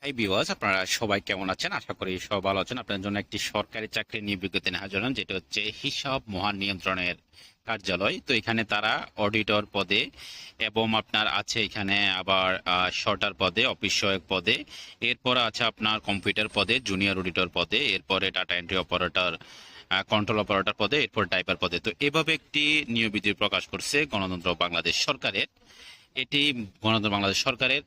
Hi viewers, আপনারা সবাই কেমন আছেন? আশা করি সবাই ভালো আছেন। আপনাদের জন্য একটি সরকারি চাকরি নিয়ে বিজ্ঞপ্তি নিয়ে হাজির হলাম, যেটা হচ্ছে হিসাব মহানিয়ন্ত্রণের কার্যালয়। তো এখানে তারা অডিটর পদে এবং আপনার আছে এখানে আবার শর্টার পদে, অফিস সহায়ক পদে, এরপরে আছে আপনার কম্পিউটার পদে, জুনিয়র অডিটর পদে, এরপরে data entry operator, control operator পদে, এরপর টাইপার পদে। তো এভাবে একটি নিয়োগ বিধি প্রকাশ করছে গণতন্ত্র বাংলাদেশ সরকারের। এটি গণতন্ত্র বাংলাদেশ সরকারের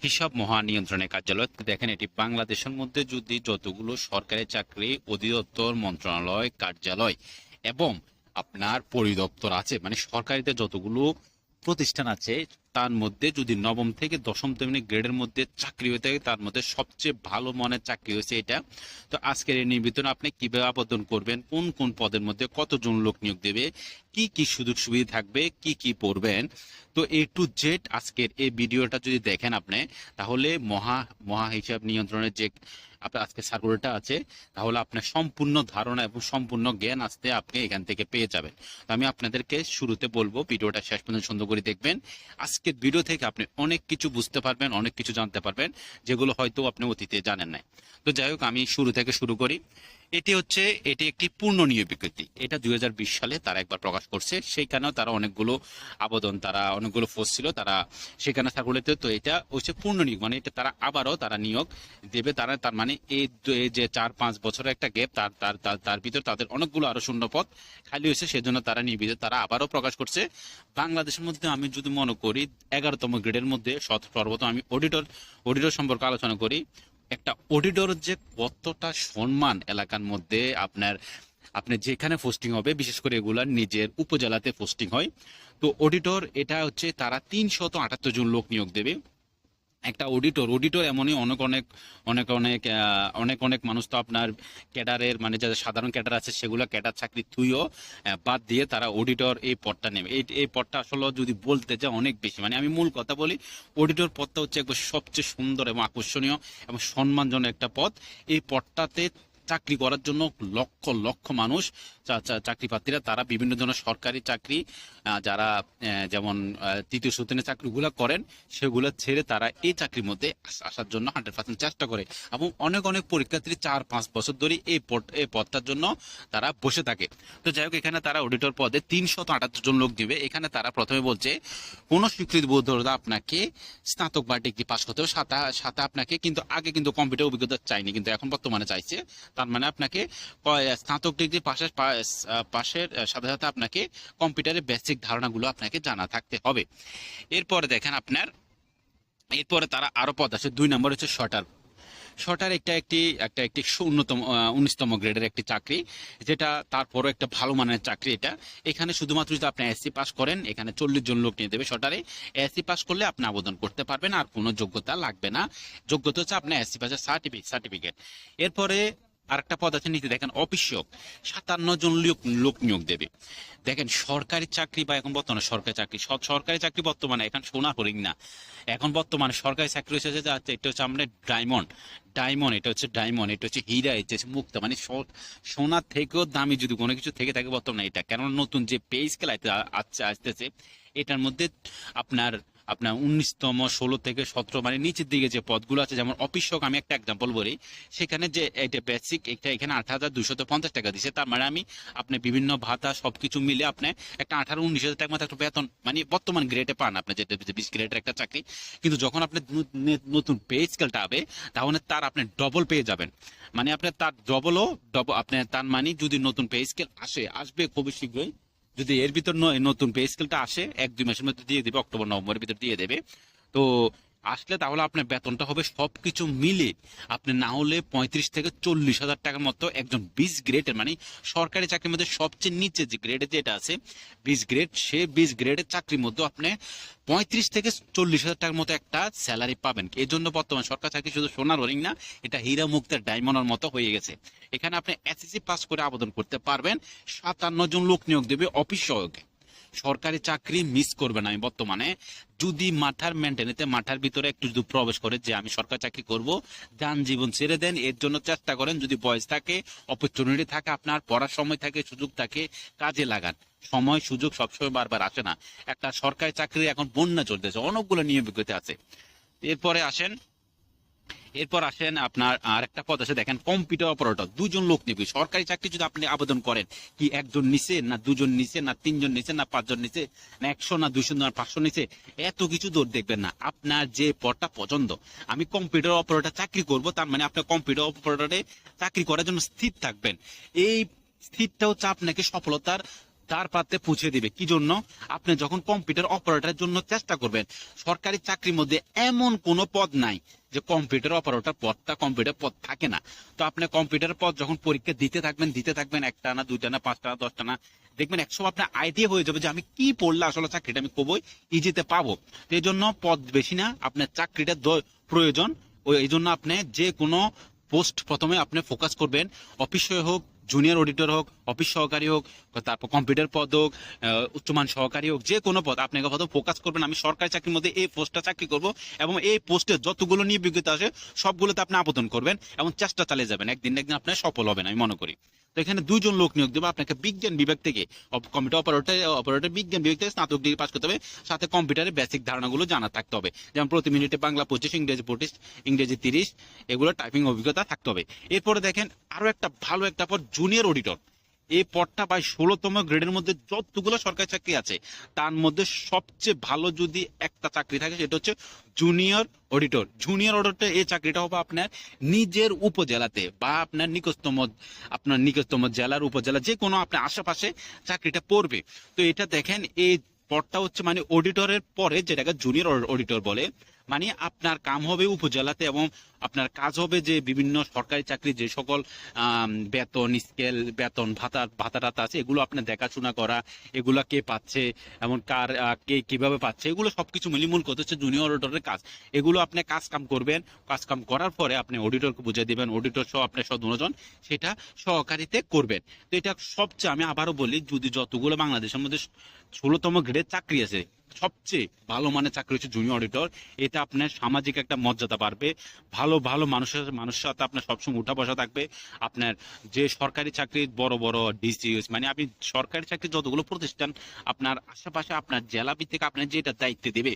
হিসাব মহানিয়ন্ত্রণের কার্যালয়। দেখেন, এটি বাংলাদেশের মধ্যে যদি যতগুলো সরকারি চাকরি অধিদপ্তর, মন্ত্রণালয়, কার্যালয় এবং আপনার পরিদপ্তর আছে, মানে সরকারিতে যতগুলো প্রতিষ্ঠান আছে, তার মধ্যে যদি নবম থেকে দশম শ্রেণী গ্রেডের মধ্যে চাকরি হয়ে থাকে, তার মধ্যে সবচেয়ে ভালো মানের চাকরি হয়েছে এটা। তো আজকের এই নিবেদন আপনি কিভাবে আবেদন করবেন, কোন কোন পদের মধ্যে কতজন লোক নিয়োগ দেবে, কি কি সুযোগ সুবিধা থাকবে, কি কি পড়বেন, তো এ টু জেড আজকের এই ভিডিওটা যদি দেখেন আপনি, তাহলে মহা মহা হিসাব নিয়ন্ত্রণের যে আপনার আজকে সার্কুলারটা আছে, তাহলে আপনার সম্পূর্ণ ধারণা এবং সম্পূর্ণ জ্ঞান আসতে আপনি এখান থেকে পেয়ে যাবেন। তো আমি আপনাদেরকে শুরুতে বলবো, ভিডিওটা শেষ পর্যন্ত সুন্দর করে দেখবেন। আজকের ভিডিও থেকে আপনি অনেক কিছু বুঝতে পারবেন, অনেক কিছু জানতে পারবেন, যেগুলো হয়তো আপনি অতীতে জানেন নাই। তো যাই হোক, আমি শুরু থেকে শুরু করি। এটি একটি পূর্ণ নিয়োগ বিজ্ঞপ্তি। এটা 2020 সালে তারা একবার প্রকাশ করছে। সেইখানেও তারা অনেকগুলো আবেদন, তারা অনেকগুলো পোস্ট ছিল, তারা সেখানে সার্কুলেতে। তো এটা হচ্ছে পূর্ণ নিয়োগ, মানে এটা তারা আবারও তারা নিয়োগ দেবে। তারা তার মানে এই যে 4-5 বছরের একটা গ্যাপ, তার তার তার তার ভিতর তাদের অনেকগুলো আরো শূন্য পদ খালি হয়েছে, সেজন্য তারা নিয়োগ, তারা আবারও প্রকাশ করছে। বাংলাদেশের মধ্যে আমি যদি মনে করি 11তম গ্রেডের মধ্যে সর্বপ্রথম আমি অডিটর সম্পর্কে আলোচনা করি। একটা অডিটর যে কতটা সম্মান এলাকার মধ্যে আপনার, আপনি যেখানে পোস্টিং হবে, বিশেষ করে এগুলার নিজের উপজেলাতে পোস্টিং হয়। তো অডিটর এটা হচ্ছে তারা 378 জন লোক নিয়োগ দেবে। একটা অডিটর এমনই অনেক অনেক অনেক অনেক অনেক অনেক মানুষ তো আপনার ক্যাডারের, মানে যাদের সাধারণ ক্যাডার আছে সেগুলো ক্যাডার চাকরি থুইও বাদ দিয়ে তারা অডিটর এই পদটা নেবে। এই পদটা আসলে যদি বলতে যায় অনেক বেশি, মানে আমি মূল কথা বলি, অডিটর পদটা হচ্ছে একবার সবচেয়ে সুন্দর এবং আকর্ষণীয় এবং সম্মানজনক একটা পদ। এই পদটাতে চাকরি করার জন্য লক্ষ লক্ষ মানুষ, চাকরি প্রার্থীরা, তারা বিভিন্ন ধরনের সরকারি চাকরি, যারা যেমন তৃতীয় শ্রেণীর চাকরিগুলো করেন, সেগুলো ছেড়ে তারা এই চাকরির মধ্যে আসার জন্য 100% চেষ্টা করে। এবং অনেক অনেক পরীক্ষার্থী 4-5 বছর ধরে এই পদটার জন্য তারা বসে থাকে। তো যাই হোক, এখানে তারা অডিটর পদে 378 জন লোক দিবে। এখানে তারা প্রথমে বলছে কোন স্বীকৃতি বোর্ডে আপনাকে স্নাতক বা ডিগ্রি পাস করতে হবে, সাথে সাথে আপনাকে কিন্তু আগে কিন্তু কম্পিউটার অভিজ্ঞতা চাইনি, কিন্তু এখন বর্তমানে চাইছে। তার মানে আপনাকে স্নাতক ডিগ্রি পাশের সাথে সাথে আপনাকে কম্পিউটারের বেসিক ধারণাগুলো আপনাকে জানা থাকতে হবে। এরপরে দেখেন আপনার, এরপরে তারা আরো পদ আছে। 2 নম্বর হচ্ছে শর্টার। শর্টার একটি উন্নতম 19তম গ্রেডের একটি চাকরি, যেটা তারপরও একটা ভালো মানের চাকরি এটা। এখানে শুধুমাত্র যদি আপনি এসসি পাস করেন, এখানে 40 জন লোক নিয়ে দেবে শর্টারে। এসসি পাস করলে আপনি আবেদন করতে পারবেন, আর কোনো যোগ্যতা লাগবে না। যোগ্যতা হচ্ছে আপনার এসসি পাসের সার্টিফিকেট। এরপরে আরেকটা পদ আছে নিচে, দেখেন অফিস সহায়ক। 57 জন লোক নিয়োগ দেবে। দেখেন, সরকারি চাকরি বা এখন বর্তমানে সরকারি চাকরি বর্তমানে এখন সোনা হরিং না। এখন বর্তমানে সরকারি চাকরি হচ্ছে যে এটা হচ্ছে আমরা ডায়মন্ড, এটা হচ্ছে ডায়মন্ড, এটা হচ্ছে হীরা, এটা হচ্ছে মুক্তা, মানে সোনার থেকেও দামি যদি কোনো কিছু থেকে থাকে বর্তমানে এটা। কেননা নতুন যে পে স্কেল আসতেছে, এটার মধ্যে আপনার আপনার 19তম, 16 থেকে 17, মানে নিচের দিকে যে পদগুলো আছে, যেমন অফিস সহায়ক, আমি একটা এক্সাম্পল বলি। সেখানে যে এটা বেসিক, এটা এখানে 8,250 টাকা দিচ্ছে। তার মানে আমি আপনি বিভিন্ন ভাতা সবকিছু মিলে আপনি একটা 18-19 হাজার টাকার মতো একটা বেতন, মানে বর্তমান গ্রেডে পান আপনি, যেটা 20 গ্রেডের একটা চাকরি। কিন্তু যখন আপনি নতুন পে স্কেলটা হবে, তাহলে তার আপনি ডবল পেয়ে যাবেন। মানে আপনার তার ডবলও ডবল আপনি, তার মানে যদি নতুন পে স্কেল আসবে খুবই শীঘ্রই, যদি এর ভিতর নতুন পে স্কেলটা আসে 1-2 মাসের মধ্যে দিয়ে দেবে, অক্টোবর-নভেম্বরের ভিতর দিয়ে দেবে। তো আসলে তাহলে আপনার বেতনটা হবে সবকিছু মিলে আপনি না হলে 35 থেকে 40 হাজার টাকার মতো, একজন 20 গ্রেডের, মানে সরকারি চাকরির মধ্যে সবচেয়ে নিচে যে গ্রেডে যেটা আছে 20 গ্রেড, সে 20 গ্রেডের চাকরির মধ্যে আপনি 35 থেকে 40 হাজার টাকার মতো একটা স্যালারি পাবেন। এই জন্য বর্তমান সরকার চাকরি শুধু সোনার হরিং না, এটা হীরা মুক্তার ডায়মন্ডের মতো হয়ে গেছে। এখানে আপনি এসএসসি পাস করে আবেদন করতে পারবেন। 57 জন লোক নিয়োগ দেবে অফিস সহায়কে। সরকারি চাকরি মিস করবেন। আমি বর্তমানে যদি মাথার মেন্টালিতে, মাথার ভিতরে একটু যদি প্রবেশ করে যে আমি সরকারি চাকরি করব, যান জীবন ছেড়ে দেন, এর জন্য চেষ্টা করেন। যদি বয়স থাকে, অপরচুনিটি থাকে, আপনার পড়ার সময় থাকে, সুযোগ থাকে, কাজে লাগান। সময় সুযোগ সবসময় বারবার আসে না। একটা সরকারি চাকরি এখন বন্যা চলতেছে, অনেকগুলো নিয়োগ বিজ্ঞপ্তি আছে। এরপরে আসেন এরপর আসেন আপনার আর একটা পদ আছে, দেখেন কম্পিউটার অপারেটর, দুজন লোক নিবে। সরকারি চাকরি যদি আপনি আবেদন করেন, কি একজন নিচে না দুজন নিচে না তিনজন নিচে না পাঁচজন নিচে না 100 না 200 না 500 নিচে, এত কিছু দৌড় দেখবেন না। আপনার যে পদটা পছন্দ, আমি কম্পিউটার অপারেটর চাকরি করব, তার মানে আপনার কম্পিউটার অপারেটরে চাকরি করার জন্য স্থির থাকবেন। এই স্থিরটা হচ্ছে আপনাকে সফলতার দ্বার প্রান্তে পৌঁছে দিবে। কি জন্য? আপনি যখন কম্পিউটার অপারেটরের জন্য চেষ্টা করবেন, সরকারি চাকরির মধ্যে এমন কোনো পদ নাই যে কম্পিউটার অপারেটর পদটা কম্পিউটার পদ থাকে না। তো আপনি কম্পিউটার পদ যখন পরীক্ষা দিতে থাকবেন, একটা না দুইটা না পাঁচটা না 10টা না, দেখবেন একসময় আপনার আইডিয়া হয়ে যাবে যে আমি কি পড়লে আসলে চাকরিটা আমি কবই ইজিতে পাবো। তো এই জন্য পদ বেশি না, আপনার চাকরিটা প্রয়োজন। এই জন্য আপনি যে কোনো পোস্ট প্রথমে আপনি ফোকাস করবেন, অফিসে হোক, জুনিয়র অডিটর হোক, অফিস সহকারী হোক, তারপর কম্পিউটার পদ হোক, উচ্চমান সহকারী হোক, যে কোনো পদ আপনাকে প্রথম ফোকাস করবেন আমি সরকারি চাকরির মধ্যে এই পোস্টটা চাকরি করব, এবং এই পোস্টে যতগুলো নিয়োগ বিজ্ঞপ্তি আসে সবগুলোতে আপনি আবেদন করবেন এবং চেষ্টা চালিয়ে যাবেন, একদিন না একদিন আপনি সফল হবেন আমি মনে করি। তো এখানে দুইজন লোক নিয়োগ দেবো আপনাকে বিজ্ঞান বিভাগ থেকে, কম্পিউটার অপারেটর বিজ্ঞান বিভাগ থেকে স্নাতক ডিগ্রি পাস করতে হবে, সাথে কম্পিউটারের বেসিক ধারণাগুলো জানা থাকতে হবে, যেমন প্রতি মিনিটে বাংলা 25, ইংরেজি 25, ইংরেজি 30, এগুলো টাইপিং অভিজ্ঞতা থাকতে হবে। এরপরে দেখেন আরো একটা ভালো একটা পদ, জুনিয়র অডিটর। এই পদটা প্রায় 16তম গ্রেডের মধ্যে যতগুলো সরকারি চাকরি আছে তার মধ্যে সবচেয়ে ভালো যদি একটা চাকরি থাকে সেটা হচ্ছে জুনিয়র অডিটর। জুনিয়র অডিটর এই চাকরিটা হবে আপনার নিজের উপজেলাতে বা আপনার নিকটতম জেলার উপজেলা যে কোনো আপনার আশেপাশে চাকরিটা পড়বে। তো এটা দেখেন এই পদটা হচ্ছে মানে অডিটরের পরে যেটাকে জুনিয়র অডিটর বলে, মানে আপনার কাম হবে উপজেলাতে এবং আপনার কাজ হবে যে বিভিন্ন সরকারি চাকরি যে সকল বেতন স্কেল, বেতন ভাতা টাতা আছে এগুলো আপনার দেখাশোনা করা, এগুলা কে পাচ্ছে এবং কে কিভাবে পাচ্ছে, এগুলো সবকিছু মিলিয়ে মূল কথা হচ্ছে জুনিয়র অডিটরের কাজ। এগুলো আপনি কাজ কাম করবেন, কাজ কাম করার পরে আপনি অডিটরকে বুঝিয়ে দিবেন, অডিটর সহ আপনার সহ দুজন সেটা সহকারীতে করবেন। তো এটা সবচেয়ে, আমি আবারও বলি, যদি যতগুলো বাংলাদেশের মধ্যে 16তম গ্রেডের চাকরি আছে সবচেয়ে ভালো মানের চাকরি হচ্ছে জুনিয়র অডিটর। এটা আপনার সামাজিক একটা মর্যাদা বাড়বে, ভালো ভালো মানুষের সাথে আপনার সবসময় উঠা বসা থাকবে। আপনার যে সরকারি চাকরি বড় বড় ডিসিএস, মানে আপনি সরকারি চাকরি যতগুলো প্রতিষ্ঠান আপনার আশেপাশে আপনার জেলা ভিত্তিক আপনার যেটা দায়িত্ব দেবে,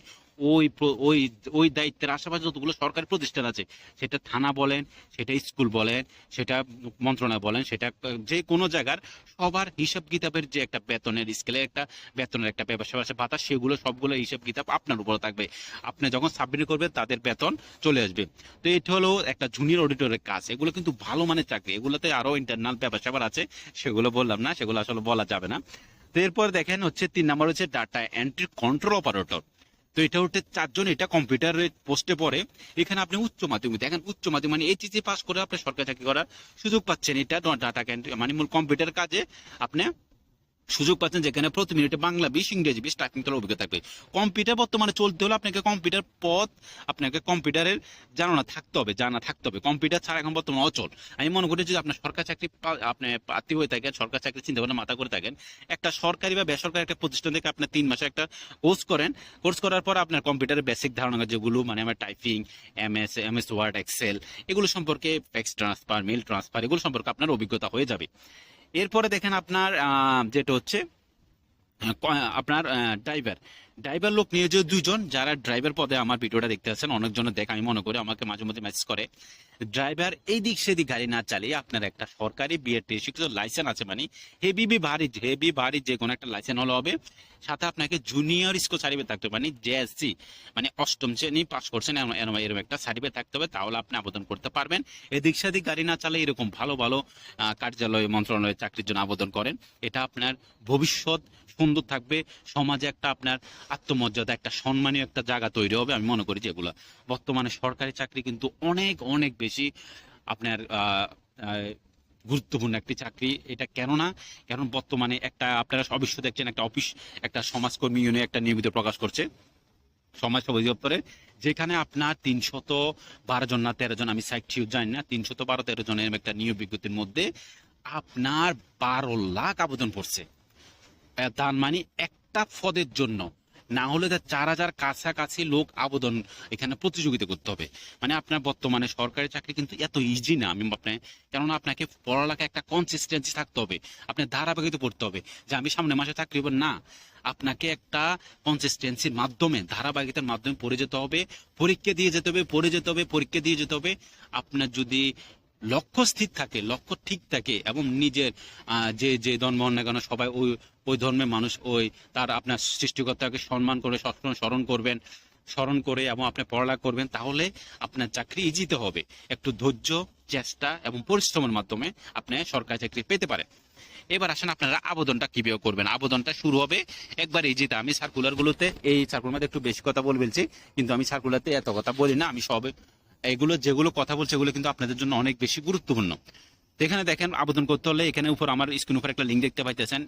ওই দায়িত্বের আশেপাশে যতগুলো সরকারি প্রতিষ্ঠান আছে, সেটা থানা বলেন, সেটা স্কুল বলেন, সেটা মন্ত্রণালয় বলেন, সেটা যে কোনো জায়গার সবার হিসাব কিতাবের যে একটা বেতনের স্কেলের একটা বেতনের একটা ব্যবসা ভাতা, সেগুলো সবগুলো হিসাব কিতাব আপনার উপর থাকবে। আপনি যখন সাবমিট করবেন তাদের বেতন চলে আসবে। তো এটা হলো একটা জুনিয়র অডিটরের কাজ। এগুলো কিন্তু ভালো মানের চাকরি, এগুলোতে আরো ইন্টারনাল ব্যবসা আছে, সেগুলো বললাম না, সেগুলো আসলে বলা যাবে না। তো এরপর দেখেন হচ্ছে 3 নম্বর হচ্ছে ডাটা এন্ট্রি কন্ট্রোল অপারেটর। তো এটা হচ্ছে 4জন, এটা কম্পিউটারের পোস্টে পড়ে। এখানে আপনি উচ্চ মাধ্যমিক, দেখেন উচ্চ মাধ্যমিক মানে এইচএসসি পাস করে আপনি সরকারি চাকরি করার সুযোগ পাচ্ছেন। এটা ডাটা এন্ট্রি মানে মূল কম্পিউটার কাজে আপনি সুযোগ পাচ্ছেন, যেখানে প্রতি মিনিটে বাংলা 20, ইংরেজি 20 টাইপিং করার অভিজ্ঞতা থাকবে। কম্পিউটার বর্তমানে চলতে হলে আপনাকে কম্পিউটার পদ, আপনাকে কম্পিউটারের জানা থাকতে হবে। কম্পিউটার ছাড়া এখন বর্তমানে অচল। আমি মনে করি যদি আপনার সরকারি চাকরি আপনি প্রার্থী হয়ে থাকেন, সরকারি চাকরি চিন্তা ভাবনা মাথা করে থাকেন, একটা সরকারি বা বেসরকারি একটা প্রতিষ্ঠান থেকে আপনার 3 মাসে একটা কোর্স করেন। কোর্স করার পর আপনার কম্পিউটারের বেসিক ধারণা যেগুলো, মানে আমার টাইপিং, এমএস ওয়ার্ড, এক্সেল, এগুলো সম্পর্কে, ফ্যাক্স ট্রান্সফার, মেল ট্রান্সফার, এগুলো সম্পর্কে আপনার অভিজ্ঞতা হয়ে যাবে। এরপরে দেখেন আপনার যেটা হচ্ছে আপনার ড্রাইভার ড্রাইভার লোক নিয়ে যে 2জন, যারা ড্রাইভার পদে আমার ভিডিওটা দেখতে আছেন, অনেকজনের দেখা আমি মনে করি আমাকে মাঝে মধ্যে মেসেজ করে। ড্রাইভার এই দিক সেদিক গাড়ি না চালিয়ে আপনার একটা সরকারি বিআরটি স্বীকৃত লাইসেন্স আছে, মানে হেভি ভারী যে কোনো একটা লাইসেন্স হলে হবে। সাথে আপনাকে জুনিয়র স্কুল সার্টিফিকেট থাকতে হবে, মানে জেএসসি, মানে 8ম শ্রেণী পাস করছেন এরকম একটা সার্টিফিকেট থাকতে হবে, তাহলে আপনি আবেদন করতে পারবেন। এদিক সেদিক গাড়ি না চালিয়ে এরকম ভালো ভালো কার্যালয়, মন্ত্রণালয় চাকরির জন্য আবেদন করেন। এটা আপনার ভবিষ্যৎ সুন্দর থাকবে, সমাজে একটা আপনার আত্মমর্যাদা, একটা সম্মানীয় একটা জায়গা তৈরি হবে। আমি মনে করি যে এগুলা বর্তমানে সরকারি চাকরি কিন্তু অনেক অনেক বেশি আপনার গুরুত্বপূর্ণ একটি চাকরি। এটা কেন না, কারণ বর্তমানে একটা আপনারা অবশ্য দেখছেন একটা অফিস, একটা সমাজকর্মী ইউনিয়ন একটা নিয়মিত প্রকাশ করছে সমাজ সেবা অধিদপ্তরে, যেখানে আপনার 312 জন না 13 জন, আমি সাইট ঠিক জানি না, 312-13 জনের একটা নিয়োগ বিজ্ঞপ্তির মধ্যে আপনার 12 লাখ আবেদন পড়ছে। তার মানে একটা পদের জন্য না হলে তার 4,000 কাছাকাছি লোক আবেদন এখানে প্রতিযোগিতা করতে হবে। মানে আপনার বর্তমানে সরকারি চাকরি কিন্তু এত ইজি না, আমি আপনার, কেননা আপনাকে পড়ালেখা একটা কনসিস্টেন্সি থাকতে হবে, আপনার ধারাবাহিকতা পড়তে হবে যে আমি সামনে মাসে চাকরি হবে না। আপনাকে একটা কনসিস্টেন্সির মাধ্যমে, ধারাবাহিকতার মাধ্যমে পড়ে যেতে হবে, পরীক্ষা দিয়ে যেতে হবে, পড়ে যেতে হবে, পরীক্ষা দিয়ে যেতে হবে। আপনার যদি লক্ষ্য স্থির থাকে, লক্ষ্য ঠিক থাকে, এবং নিজের যে যে ধর্ম না কেন সবাই ওই ওই ধর্মের মানুষ, ওই তার আপনার সৃষ্টিকর্তাকে সম্মান করে সবসময় স্মরণ করবেন, স্মরণ করে এবং আপনি পড়ালেখা করবেন, তাহলে আপনার চাকরি ইজিতে হবে। একটু ধৈর্য, চেষ্টা এবং পরিশ্রমের মাধ্যমে আপনি সরকারি চাকরি পেতে পারেন। এবার আসেন আপনারা আবেদনটা কিভাবে করবেন। আবেদনটা শুরু হবে একবার এই যেটা আমি সার্কুলারগুলোতে, এই সার্কুলার মধ্যে একটু বেশি কথা বলছি, কিন্তু আমি সার্কুলারতে এত কথা বলি না, আমি সবে এগুলো যেগুলো কথা বলছি এগুলো কিন্তু আপনাদের জন্য অনেক বেশি গুরুত্বপূর্ণ। তো এখানে দেখেন আবেদন করতে হলে এখানে উপর আমার স্ক্রিন উপর একটা লিঙ্ক দেখতে পাইতেছেন,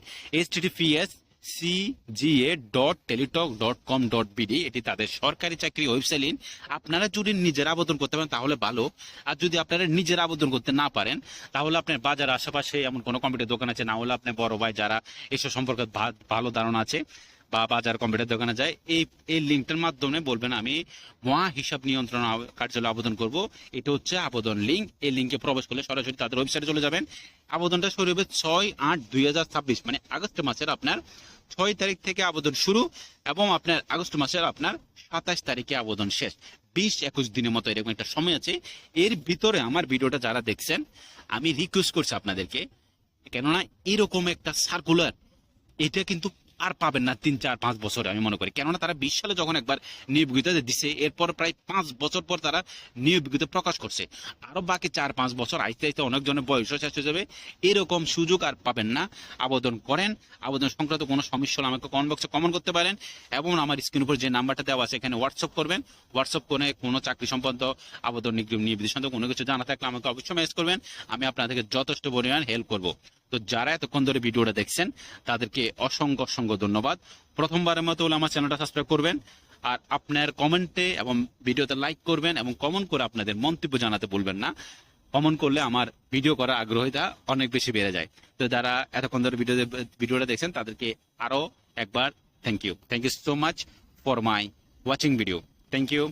https://cga.teletalk.com.bd, এটি তাদের সরকারি চাকরি ওয়েবসাইট লিঙ্ক। আপনারা যদি নিজের আবেদন করতে পারেন তাহলে ভালো, আর যদি আপনারা নিজের আবেদন করতে না পারেন তাহলে আপনার বাজার আশেপাশে এমন কোনো কম্পিউটার দোকান আছে, না হলে আপনার বড় ভাই যারা এসব সম্পর্কে ভালো ধারণা আছে বা বাজার কম্পিউটার দোকানে যায়, এই এই লিঙ্কটার মাধ্যমে বলবেন আমি মহা হিসাব নিয়ন্ত্রণ কার্যালয়ে আবেদন করব। এটা হচ্ছে আবেদন লিঙ্ক। এই লিঙ্কে প্রবেশ করলে সরাসরি তাদের ওয়েবসাইটে চলে যাবেন। আবেদনটা শুরু হবে 6/8/2026, মানে আগস্ট মাসের আপনার 6 তারিখ থেকে আবেদন শুরু, এবং আপনার আগস্ট মাসের আপনার 27 তারিখে আবেদন শেষ। 20-21 দিনের মতো এরকম একটা সময় আছে। এর ভিতরে আমার ভিডিওটা যারা দেখছেন, আমি রিকোয়েস্ট করছি আপনাদেরকে, কেননা এরকম একটা সার্কুলার এটা কিন্তু আর পাবেন না 3-4-5 বছরে, আমি মনে করি। কেননা তারা 20 সালে যখন একবার নিয়োগ বিজ্ঞপ্তি দিচ্ছে, এরপর প্রায় 5 বছর পর তারা নিয়োগ বিজ্ঞপ্তি প্রকাশ করছে। আরো বাকি 4-5 বছর আস্তে আস্তে অনেকজনের বয়সও শেষ হয়ে যাবে, এরকম সুযোগ আর পাবেন না। আবেদন করেন। আবেদন সংক্রান্ত কোনো সমস্যা হলে আমাকে কমেন্ট বক্সে কমেন্ট করতে পারেন, এবং আমার স্ক্রিন উপর যে নাম্বারটা দেওয়া আছে এখানে হোয়াটসঅ্যাপ করবেন। হোয়াটসঅ্যাপ করে কোনো চাকরি সম্বন্ধ, আবেদন নিয়োগ সম্বন্ধে কোনো কিছু জানা থাকলে আমাকে অবশ্যই মেসেজ করবেন, আমি আপনাদেরকে যথেষ্ট পরিমাণ হেল্প করব। তো যারা এতক্ষণ ধরে ভিডিওটা দেখছেন তাদেরকে অসংখ্য অসংখ্য ধন্যবাদ। প্রথমবারের মতো হলে আমার চ্যানেলটা সাবস্ক্রাইব করবেন, আর আপনার কমেন্টে এবং ভিডিওতে লাইক করবেন, এবং কমেন্ট করে আপনাদের মন্তব্য জানাতে ভুলবেন না। কমেন্ট করলে আমার ভিডিও করার আগ্রহীটা অনেক বেশি বেড়ে যায়। তো যারা এতক্ষণ ধরে ভিডিওটা দেখছেন তাদেরকে আরো একবার thank you so much for my watching video. Thank you.